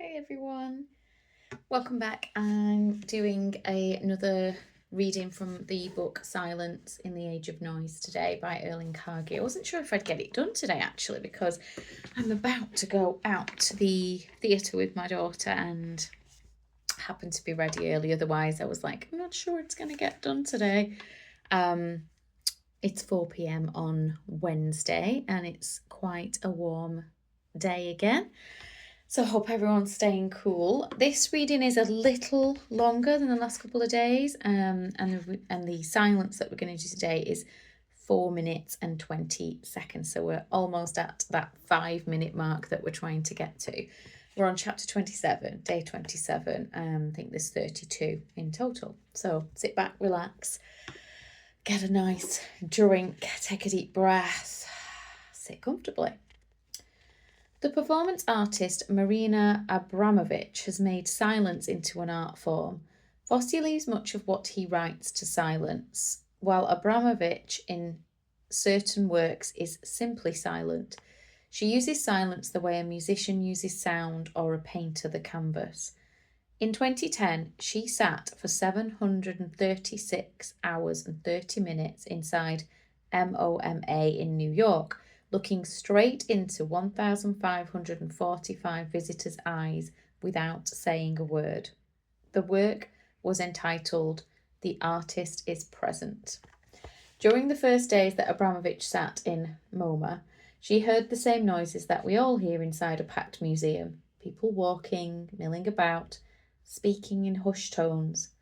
Hey everyone, welcome back. I'm doing another reading from the book Silence in the Age of Noise today by Erling Cargill. I wasn't sure if I'd get it done today actually because I'm about to go out to the theatre with my daughter and happened to be ready early. Otherwise, I was like, I'm not sure it's going to get done today. It's 4 p.m. on Wednesday and it's quite a warm day again. So I hope everyone's staying cool. This reading is a little longer than the last couple of days, and the silence that we're going to do today is 4 minutes and 20 seconds. So we're almost at that 5-minute mark that we're trying to get to. We're on chapter 27, day 27. I think there's 32 in total. So sit back, relax, get a nice drink, take a deep breath, sit comfortably. The performance artist Marina Abramovich has made silence into an art form. Fosse leaves much of what he writes to silence, while Abramovich in certain works is simply silent. She uses silence the way a musician uses sound or a painter the canvas. In 2010, she sat for 736 hours and 30 minutes inside MoMA in New York, looking straight into 1,545 visitors' eyes without saying a word. The work was entitled The Artist is Present. During the first days that Abramovich sat in MoMA, she heard the same noises that we all hear inside a packed museum. People walking, milling about, speaking in hushed tones.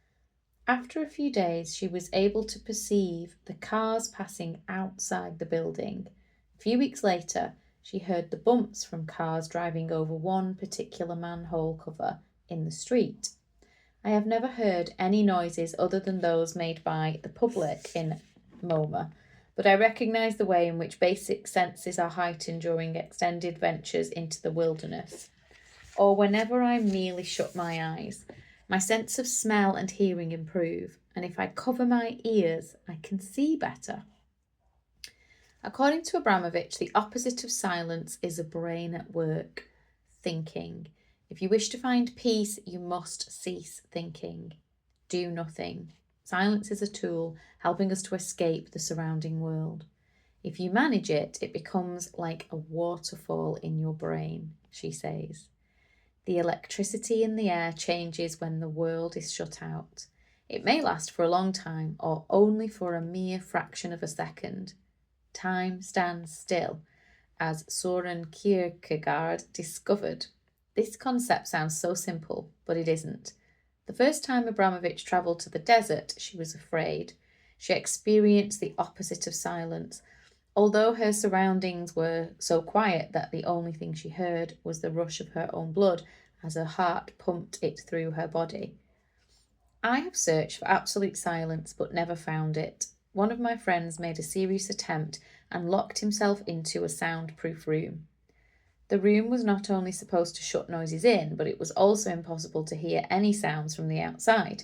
After a few days, she was able to perceive the cars passing outside the building. A few weeks later, she heard the bumps from cars driving over one particular manhole cover in the street. I have never heard any noises other than those made by the public in MoMA, but I recognise the way in which basic senses are heightened during extended ventures into the wilderness, or whenever I merely shut my eyes. My sense of smell and hearing improve, and if I cover my ears, I can see better. According to Abramovich, the opposite of silence is a brain at work, thinking. If you wish to find peace, you must cease thinking. Do nothing. Silence is a tool helping us to escape the surrounding world. If you manage it, it becomes like a waterfall in your brain, she says. The electricity in the air changes when the world is shut out. It may last for a long time or only for a mere fraction of a second. Time stands still, as Soren Kierkegaard discovered. This concept sounds so simple, but it isn't. The first time Abramovich travelled to the desert, she was afraid. She experienced the opposite of silence, although her surroundings were so quiet that the only thing she heard was the rush of her own blood as her heart pumped it through her body. I have searched for absolute silence but never found it. One of my friends made a serious attempt and locked himself into a soundproof room. The room was not only supposed to shut noises in, but it was also impossible to hear any sounds from the outside.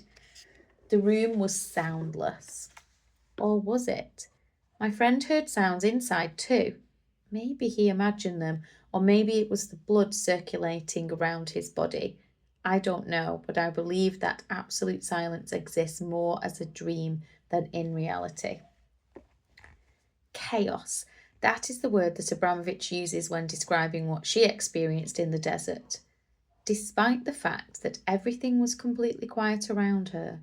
The room was soundless. Or was it? My friend heard sounds inside too. Maybe he imagined them, or maybe it was the blood circulating around his body. I don't know, but I believe that absolute silence exists more as a dream than in reality. Chaos. That is the word that Abramovich uses when describing what she experienced in the desert. Despite the fact that everything was completely quiet around her,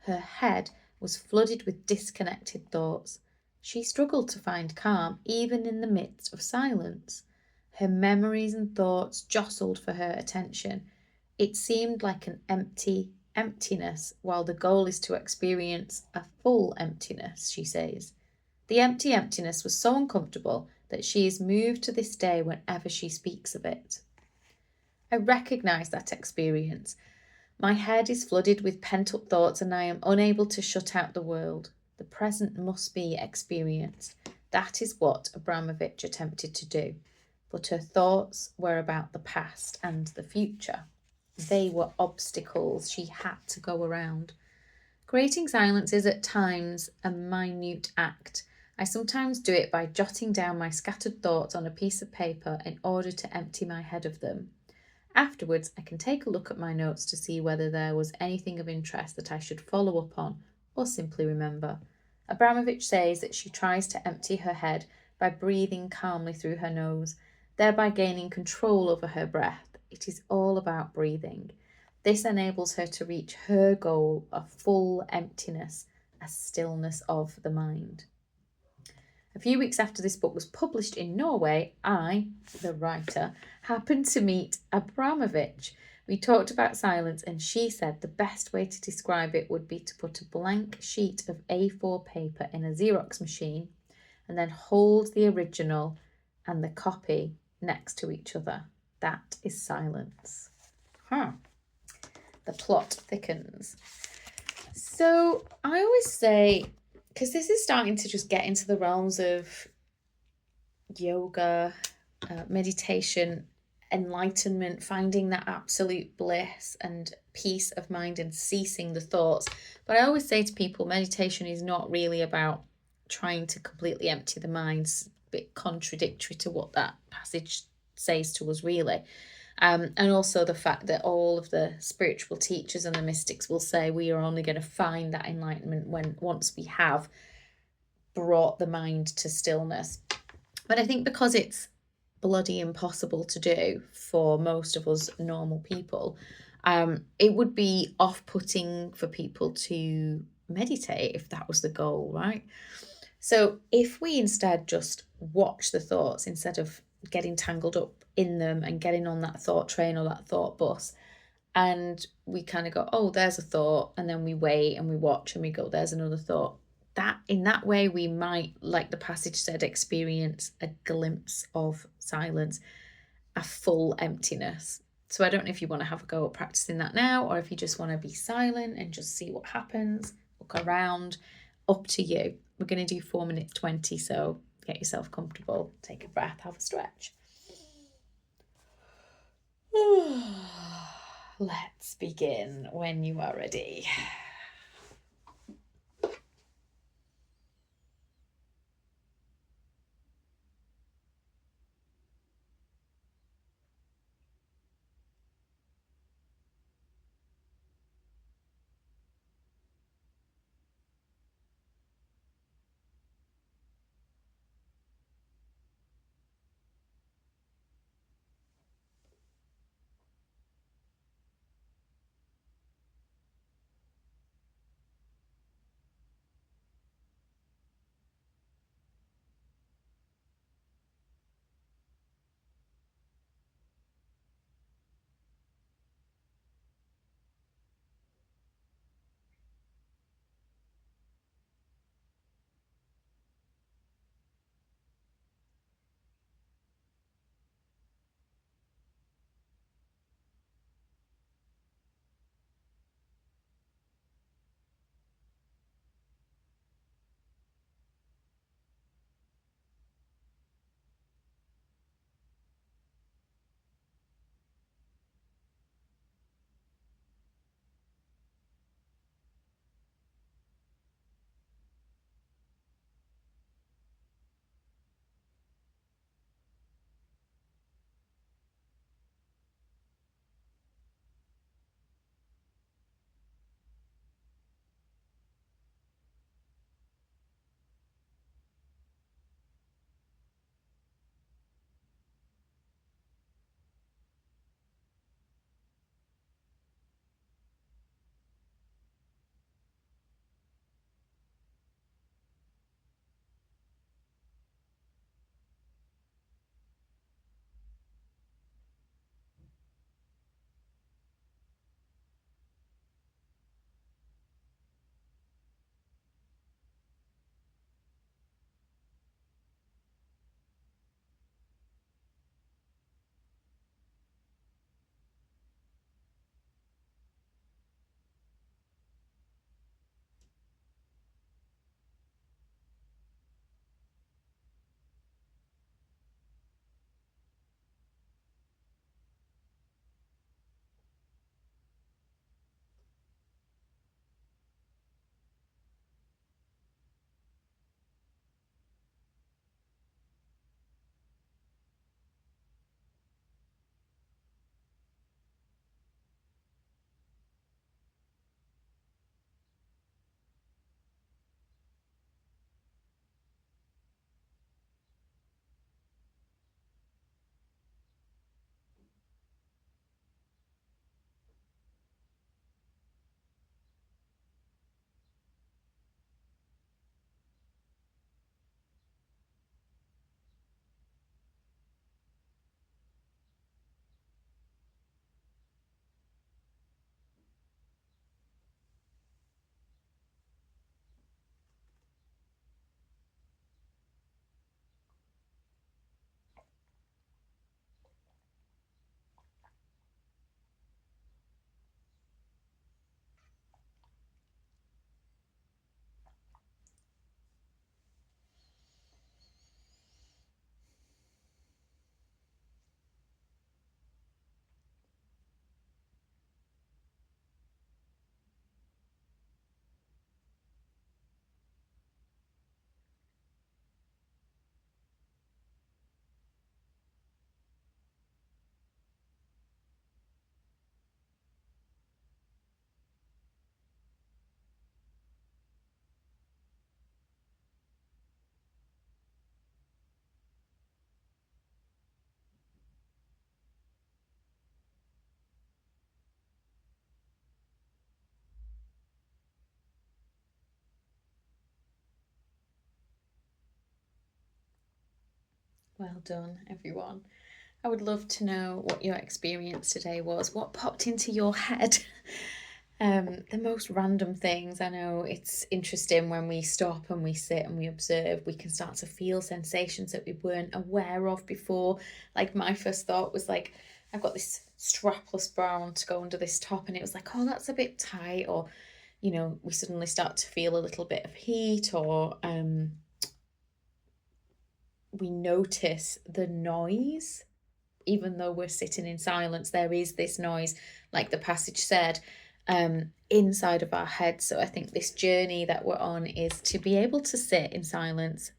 her head was flooded with disconnected thoughts. She struggled to find calm even in the midst of silence. Her memories and thoughts jostled for her attention. It seemed like an emptiness, while the goal is to experience a full emptiness, she says. The emptiness was so uncomfortable that she is moved to this day whenever she speaks of it. I recognise that experience. My head is flooded with pent-up thoughts and I am unable to shut out the world. The present must be experienced. That is what Abramovich attempted to do. But her thoughts were about the past and the future. They were obstacles she had to go around. Creating silence is at times a minute act. I sometimes do it by jotting down my scattered thoughts on a piece of paper in order to empty my head of them. Afterwards, I can take a look at my notes to see whether there was anything of interest that I should follow up on or simply remember. Abramovich says that she tries to empty her head by breathing calmly through her nose, thereby gaining control over her breath. It is all about breathing. This enables her to reach her goal of full emptiness, a stillness of the mind. A few weeks after this book was published in Norway, I, the writer, happened to meet Abramovich. We talked about silence, and she said the best way to describe it would be to put a blank sheet of A4 paper in a Xerox machine and then hold the original and the copy next to each other. That is silence. The plot thickens. So I always say, because this is starting to just get into the realms of yoga, meditation, enlightenment, finding that absolute bliss and peace of mind and ceasing the thoughts. But I always say to people, meditation is not really about trying to completely empty the mind. It's a bit contradictory to what that passage says to us, really. And also the fact that all of the spiritual teachers and the mystics will say we are only going to find that enlightenment once we have brought the mind to stillness. But I think because it's bloody impossible to do for most of us normal people, it would be off-putting for people to meditate if that was the goal, right? So if we instead just watch the thoughts instead of getting tangled up in them and getting on that thought train or that thought bus, and we kind of go, oh, there's a thought, and then we wait and we watch and we go, there's another thought. That in that way we might, like the passage said, experience a glimpse of silence, a full emptiness. So I don't know if you want to have a go at practicing that now, or if you just want to be silent and just see what happens, look around, up to you. We're going to do 4 minutes 20, so get yourself comfortable, take a breath, have a stretch. Let's begin when you are ready. Well done, everyone. I would love to know what your experience today was. What popped into your head? The most random things. I know it's interesting when we stop and we sit and we observe, we can start to feel sensations that we weren't aware of before. Like my first thought was like, I've got this strapless bra on to go under this top, and it was like, oh, that's a bit tight, or we suddenly start to feel a little bit of heat, or we notice the noise. Even though we're sitting in silence, there is this noise, like the passage said, inside of our heads. So I think this journey that we're on is to be able to sit in silence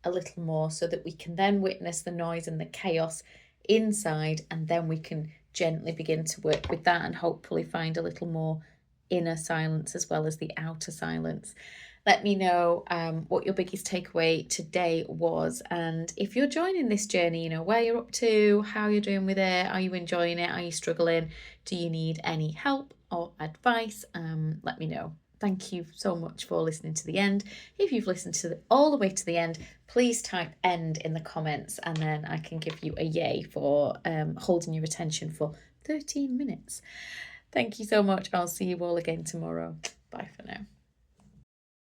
a little more, so that we can then witness the noise and the chaos inside, and then we can gently begin to work with that and hopefully find a little more inner silence as well as the outer silence. Let me know what your biggest takeaway today was, and if you're joining this journey, where you're up to, how you're doing with it. Are you enjoying it? Are you struggling? Do you need any help or advice? Let me know. Thank you so much for listening to the end. If you've listened to all the way to the end, please type end in the comments, and then I can give you a yay for holding your attention for 13 minutes. Thank you so much. I'll see you all again tomorrow. Bye for now.